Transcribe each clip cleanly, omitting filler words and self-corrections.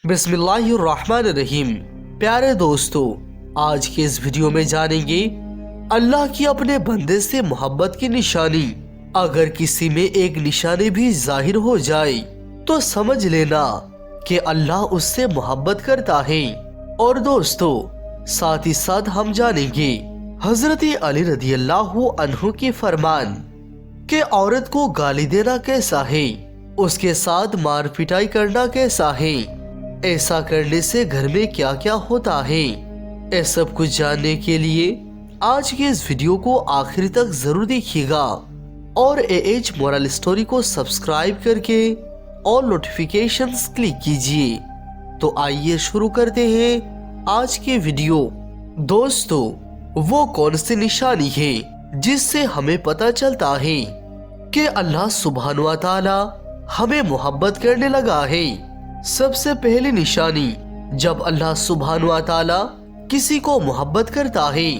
बिस्मिल्लाहिर्रहमानिर्रहीम। प्यारे दोस्तों, आज के इस वीडियो में जानेंगे अल्लाह की अपने बंदे से मोहब्बत की निशानी। अगर किसी में एक निशानी भी जाहिर हो जाए तो समझ लेना कि अल्लाह उससे मोहब्बत करता है। और दोस्तों, साथ ही साथ हम जानेंगे हजरत अली रदी अल्लाह अन्हु के फरमान कि औरत को गाली देना कैसा है, उसके साथ मार पिटाई करना कैसा है, ऐसा करने से घर में क्या क्या होता है। ये सब कुछ जानने के लिए आज के इस वीडियो को आखिर तक जरूर देखिएगा और एएच मोरल स्टोरी को सब्सक्राइब करके और नोटिफिकेशंस क्लिक कीजिए। तो आइए शुरू करते हैं आज के वीडियो। दोस्तों, वो कौन सी निशानी है जिससे हमें पता चलता है कि अल्लाह सुब्हानहू व तआला हमें मोहब्बत करने लगा है। सबसे पहली निशानी, जब अल्लाह सुब्हानहू व तआला किसी को मोहब्बत करता है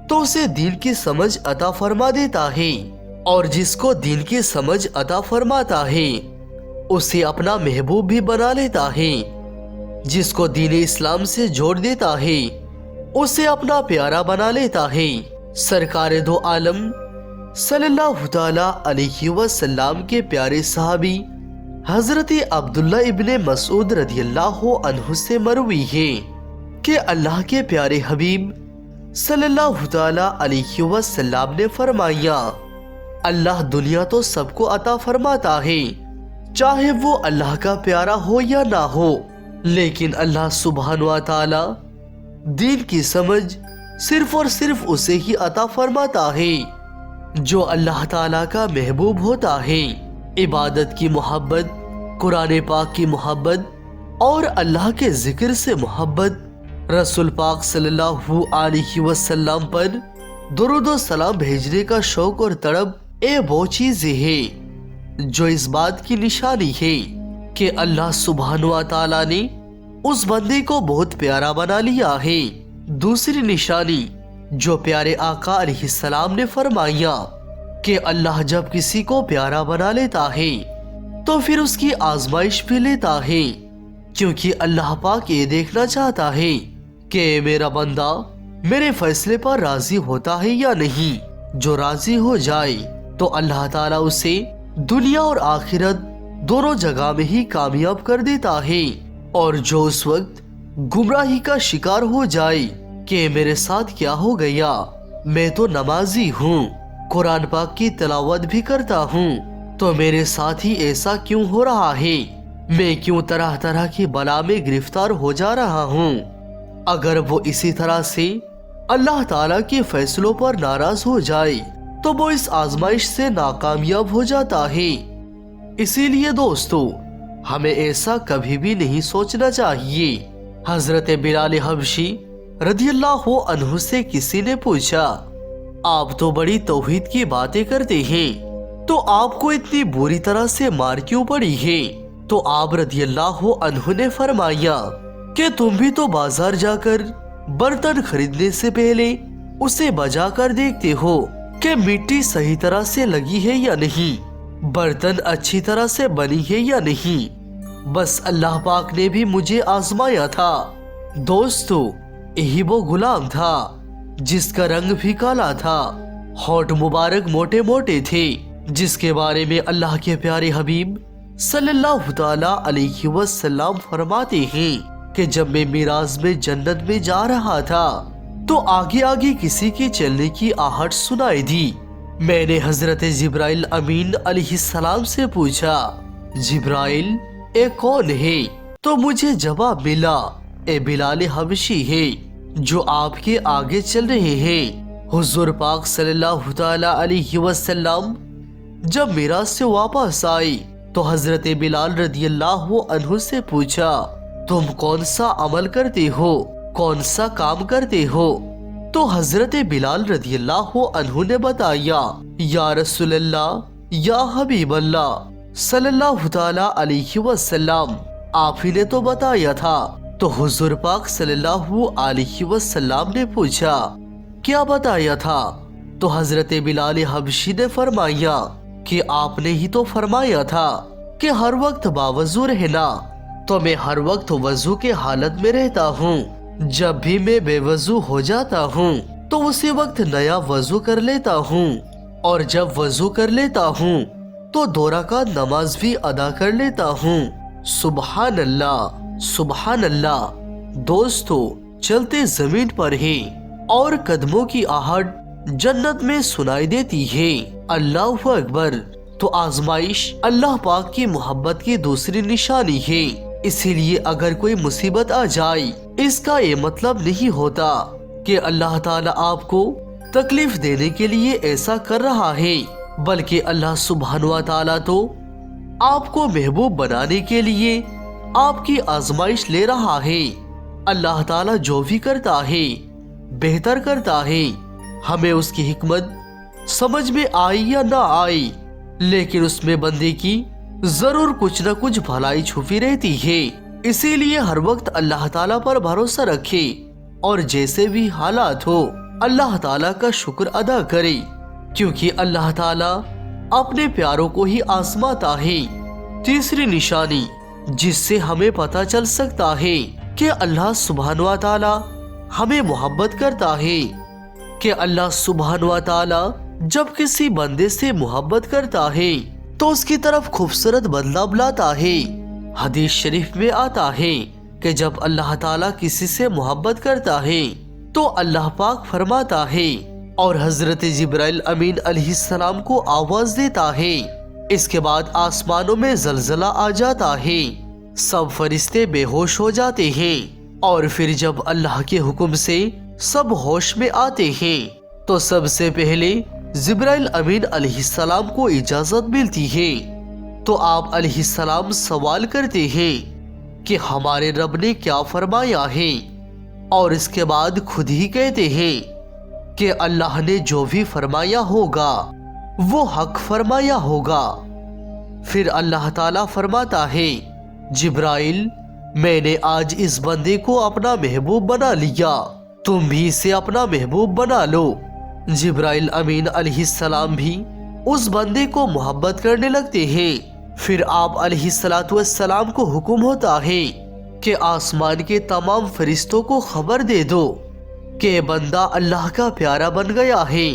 तो उसे दीन की समझ अता फरमा देता है, और जिसको दीन की समझ अता फरमाता है उसे अपना महबूब भी बना लेता है। जिसको दीन इस्लाम से जोड़ देता है उसे अपना प्यारा बना लेता है। सरकार दो आलम सल्लल्लाहु तआला अलैहि वसल्लम के प्यारे सहाबी हजरत अब्दुल्ला इब्ने मसूद रदियल्लाहु अन्हु से मरवी है कि अल्लाह के प्यारे हबीब सल्लल्लाहु तआला अलैहि वसल्लम ने फरमाया, अल्लाह दुनिया तो सबको अता फरमाता है, चाहे वो अल्लाह का प्यारा हो या ना हो, लेकिन अल्लाह सुब्हानहू व तआला दीन की समझ सिर्फ और सिर्फ उसे ही अता फरमाता है जो अल्लाह ताला का महबूब होता है। इबादत की मोहब्बत, कुरान पाक की मोहब्बत और अल्लाह के जिक्र से मोहब्बत, रसूल पाक सल्लल्लाहु अलैहि वसल्लम पर दुरूद और सलाम भेजने का शौक और तड़प, ये वो चीजें हैं जो इस बात की निशानी है कि अल्लाह सुब्हानहू व तआला ने उस बंदे को बहुत प्यारा बना लिया है। दूसरी निशानी जो प्यारे आका अलैहिस्सलाम ने फरमाया कि अल्लाह जब किसी को प्यारा बना लेता है तो फिर उसकी आजमाइश भी लेता है, क्योंकि अल्लाह पाक ये देखना चाहता है कि मेरा बंदा मेरे फैसले पर राजी होता है या नहीं। जो राजी हो जाए तो अल्लाह ताला उसे दुनिया और आखिरत दोनों जगह में ही कामयाब कर देता है। और जो उस वक्त गुमराही का शिकार हो जाए कि मेरे साथ क्या हो गया, मैं तो नमाजी हूँ, कुरान पाक की तिलावत भी करता हूँ, तो मेरे साथ ही ऐसा क्यों हो रहा है, मैं क्यों तरह तरह की बला में गिरफ्तार हो जा रहा हूँ। अगर वो इसी तरह से अल्लाह ताला के फैसलों पर नाराज हो जाए तो वो इस आजमाइश से नाकामयाब हो जाता है। इसीलिए दोस्तों, हमें ऐसा कभी भी नहीं सोचना चाहिए। हजरत बिलाल हबशी रदियल्लाहु अन्हु से किसी ने पूछा, आप तो बड़ी तौहीद की बातें करते हैं, तो आपको इतनी बुरी तरह से मार क्यों पड़ी है? तो आप रदियल्लाहु अन्हु ने फरमाया कि तुम भी तो बाजार जाकर बर्तन खरीदने से पहले उसे बजा कर देखते हो कि मिट्टी सही तरह से लगी है या नहीं, बर्तन अच्छी तरह से बनी है या नहीं। बस अल्लाह पाक ने भी मुझे आजमाया था। दोस्तों, यही वो गुलाम था जिसका रंग भी काला था, होठ मुबारक मोटे मोटे थे, जिसके बारे में अल्लाह के प्यारे हबीब सल्लल्लाहु तआला अलैहि वसल्लम फरमाते हैं कि जब मैं मिराज में जन्नत में जा रहा था तो आगे आगे किसी के चलने की आहट सुनाई दी। मैंने हजरत जिब्राइल अमीन अलैहिस्सलाम से पूछा, जिब्राइल ये कौन है? तो मुझे जवाब मिला, ए बिलाल हबशी है जो आपके आगे चल रहे हैं। हुजूर पाक सल्लल्लाहु तआला अलैहि वसल्लम जब मिराज से वापस आए तो हजरत बिलाल रदियल्लाहु अन्हु से पूछा, तुम कौन सा अमल करते हो, कौन सा काम करते हो? तो हजरत बिलाल रदियल्लाहु अन्हु ने बताया, या रसूल अल्लाह, या हबीब अल्लाह सल्लल्लाहु तआला अलैहि वसल्लम, आप ही ने तो बताया था। तो हुजूर पाक सल्लल्लाहु अलैहि वसल्लम ने पूछा, क्या बताया था? तो हजरत बिलाल हबशी ने फरमाया कि आपने ही तो फरमाया था कि हर वक्त बावजू रहना, तो मैं हर वक्त वजू के हालत में रहता हूँ। जब भी मैं बेवजू हो जाता हूँ तो उसी वक्त नया वजू कर लेता हूँ, और जब वजू कर लेता हूँ तो 2 रकात नमाज भी अदा कर लेता हूँ। सुबहान अल्लाह, सुबहान अल्लाह। दोस्तों, चलते जमीन पर है और कदमों की आहट जन्नत में सुनाई देती है। अल्लाहु अकबर। तो आजमाइश अल्लाह पाक की मोहब्बत की दूसरी निशानी है। इसीलिए अगर कोई मुसीबत आ जाए, इसका ये मतलब नहीं होता कि अल्लाह ताला आपको तकलीफ देने के लिए ऐसा कर रहा है, बल्कि अल्लाह सुब्हानहू व तआला तो आपको महबूब बनाने के लिए आपकी आजमाइश ले रहा है। अल्लाह ताला जो भी करता है बेहतर करता है। हमें उसकी हिकमत समझ में आए या ना आए, लेकिन उसमें बंदे की जरूर कुछ न कुछ भलाई छुपी रहती है। इसीलिए हर वक्त अल्लाह ताला पर भरोसा रखे और जैसे भी हालात हो अल्लाह ताला का शुक्र अदा करे, क्योंकि अल्लाह ताला अपने प्यारों को ही आजमाता है। तीसरी निशानी जिससे हमें पता चल सकता है कि अल्लाह सुब्हानहू व तआला हमें मोहब्बत करता है, कि अल्लाह सुब्हानहू व तआला जब किसी बंदे से मोहब्बत करता है तो उसकी तरफ खूबसूरत बदलाव लाता है। हदीस शरीफ में आता है कि जब अल्लाह ताला किसी से मोहब्बत करता है तो अल्लाह पाक फरमाता है और हजरत जिब्राइल अमीन अलैहिस्सलाम को आवाज देता है। इसके बाद आसमानों में जलजला आ जाता है, सब फरिश्ते बेहोश हो जाते हैं, और फिर जब अल्लाह के हुक्म से सब होश में आते हैं तो सबसे पहले जिब्राइल अमीन अलैहिस्सलाम को इजाजत मिलती है। तो आप अलैहिस्सलाम सवाल करते हैं कि हमारे रब ने क्या फरमाया है, और इसके बाद खुद ही कहते हैं कि अल्लाह ने जो भी फरमाया होगा वो हक फरमाया होगा। फिर अल्लाह ताला फरमाता है, जिब्राइल मैंने आज इस बंदे को अपना महबूब बना लिया, तुम भी इसे अपना महबूब बना लो। जिब्राइल अमीन अलैहिस्सलाम भी उस बंदे को मोहब्बत करने लगते हैं। फिर आप अलैहिस्सलातु वस्सलाम को हुक्म होता है कि आसमान के तमाम फरिश्तों को खबर दे दो कि बंदा अल्लाह का प्यारा बन गया है।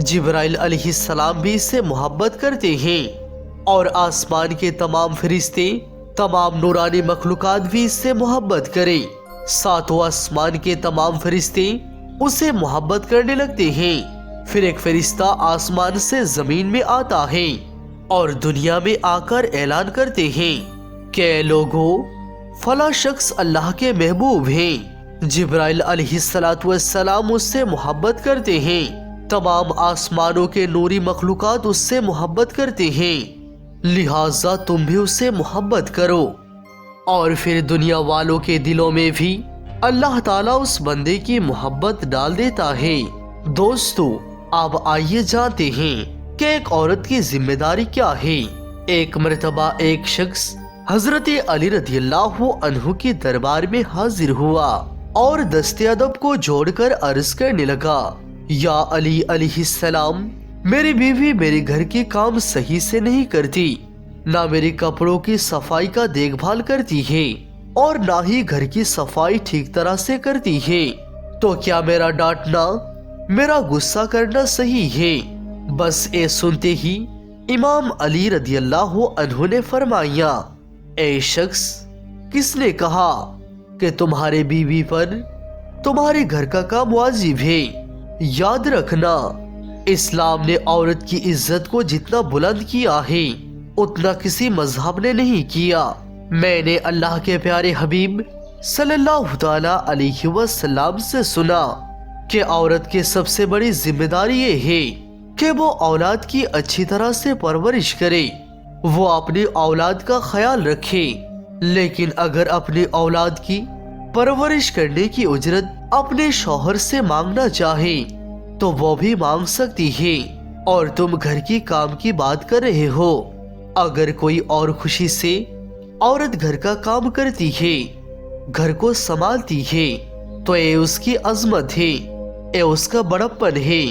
जिब्राइल अलैहिस्सलाम भी इससे मोहब्बत करते हैं और आसमान के तमाम फरिश्ते, तमाम नूरानी मखलूकात भी इससे मोहब्बत करें। सातों आसमान के तमाम फरिश्ते उसे मोहब्बत करने लगते हैं। फिर एक फरिश्ता आसमान से जमीन में आता है और दुनिया में आकर ऐलान करते हैं कि लोगों, फला शख्स अल्लाह के महबूब हैं। जिब्राइल अलैहिस्सलातु वस्सलाम उससे मोहब्बत करते हैं, तमाम आसमानों के नूरी मखलूकात उससे मोहब्बत करते हैं, लिहाजा तुम भी उससे मोहब्बत करो। और फिर दुनिया वालों के दिलों में भी अल्लाह ताला उस बंदे की मोहब्बत डाल देता है। दोस्तों, अब आइए जानते हैं कि एक औरत की जिम्मेदारी क्या है। एक मर्तबा एक शख्स हजरत अली रदियल्लाहु अन्हु के दरबार में हाजिर हुआ और दस्ते अदब को जोड़कर अर्ज करने लगा, या अली अलैहिस्सलाम, मेरी बीवी मेरे घर के काम सही से नहीं करती, ना मेरे कपड़ों की सफाई का देखभाल करती है और ना ही घर की सफाई ठीक तरह से करती है। तो क्या मेरा डांटना, मेरा गुस्सा करना सही है? बस ये सुनते ही इमाम अली रदियल्लाहु अन्हु ने फरमाया, ए शख्स, किसने कहा कि तुम्हारे बीवी पर तुम्हारे घर का काम वाजिब है? याद रखना, इस्लाम ने औरत की इज्जत को जितना बुलंद किया है उतना किसी मजहब ने नहीं किया। मैंने अल्लाह के प्यारे हबीब सल्लल्लाहु ताला अलैहि वसल्लम से सुना कि औरत की सबसे बड़ी जिम्मेदारी ये है कि वो औलाद की अच्छी तरह से परवरिश करे, वो अपनी औलाद का ख्याल रखे। लेकिन अगर अपनी औलाद की परवरिश करने की उजरत अपने शौहर से मांगना चाहे तो वो भी मांग सकती है। और तुम घर की काम की बात कर रहे हो, अगर कोई और खुशी से औरत घर का काम करती है, घर को संभालती है, तो ये उसकी अजमत है, ये उसका बड़प्पन है।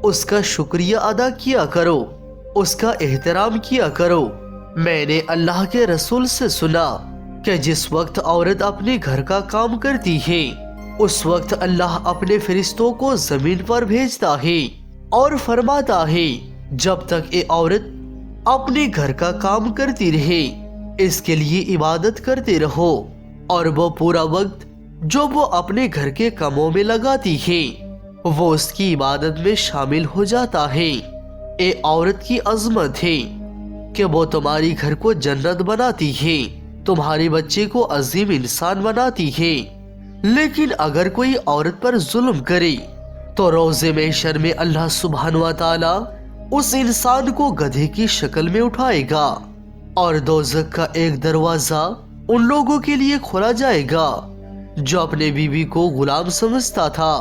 उसका शुक्रिया अदा किया करो, उसका एहतराम किया करो। मैंने अल्लाह के रसूल से सुना کہ جس وقت عورت اپنے گھر کا کام کرتی ہے اس وقت اللہ اپنے فرشتوں کو زمین پر بھیجتا ہے اور فرماتا ہے جب تک یہ عورت اپنے گھر کا کام کرتی رہے اس کے لیے عبادت کرتے رہو، اور وہ پورا وقت جو وہ اپنے گھر کے کاموں میں لگاتی ہے وہ اس کی عبادت میں شامل ہو جاتا ہے۔ اے عورت کی عظمت ہے کہ وہ تمہاری گھر کو جنت بناتی ہے، تمہارے بچے کو عظیم انسان بناتی ہے۔ لیکن اگر کوئی عورت پر ظلم کرے تو روز محشر میں اللہ سبحانہ و تعالی اس انسان کو گدھے کی شکل میں اٹھائے گا اور دوزخ کا ایک دروازہ ان لوگوں کے لیے کھولا جائے گا جو اپنے بیوی کو غلام سمجھتا تھا۔